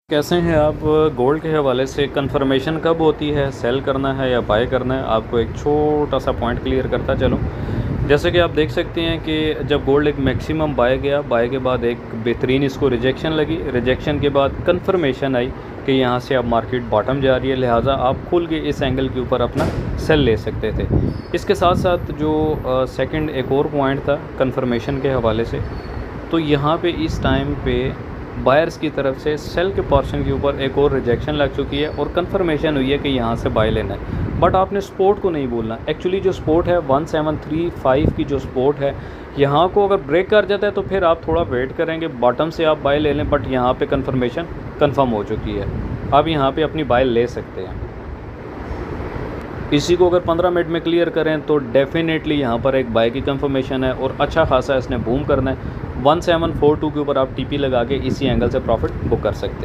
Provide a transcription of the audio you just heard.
कैसे हैं आप? गोल्ड के हवाले से कंफर्मेशन कब होती है, सेल करना है या बाय करना है? आपको एक छोटा सा पॉइंट क्लियर करता चलूँ। जैसे कि आप देख सकते हैं कि जब गोल्ड एक मैक्सिमम बाय गया, बाय के बाद एक बेहतरीन इसको रिजेक्शन लगी, रिजेक्शन के बाद कंफर्मेशन आई कि यहाँ से अब मार्केट बॉटम जा रही है, लिहाजा आप खुल के इस एंगल के ऊपर अपना सेल ले सकते थे। इसके साथ साथ जो सेकंड एक और पॉइंट था कंफर्मेशन के हवाले से, तो यहाँ पे इस टाइम पे बायर्स की तरफ से सेल के पोर्शन के ऊपर एक और रिजेक्शन लग चुकी है और कंफर्मेशन हुई है कि यहाँ से बाय लेना है। बट आपने सपोर्ट को नहीं भूलना। एक्चुअली जो सपोर्ट है 1735 की जो सपोर्ट है, यहाँ को अगर ब्रेक कर जाता है तो फिर आप थोड़ा वेट करेंगे, बॉटम से आप बाय ले लें। बट यहाँ पे कंफर्मेशन कंफर्म हो चुकी है, आप यहाँ पे अपनी बाय ले सकते हैं। इसी को अगर 15 मिनट में क्लियर करें तो डेफिनेटली यहाँ पर एक बाय की कंफर्मेशन है और अच्छा खासा इसने बूम करना है। 1742 के ऊपर आप टीपी लगा के इसी एंगल से प्रॉफिट बुक कर सकते हैं।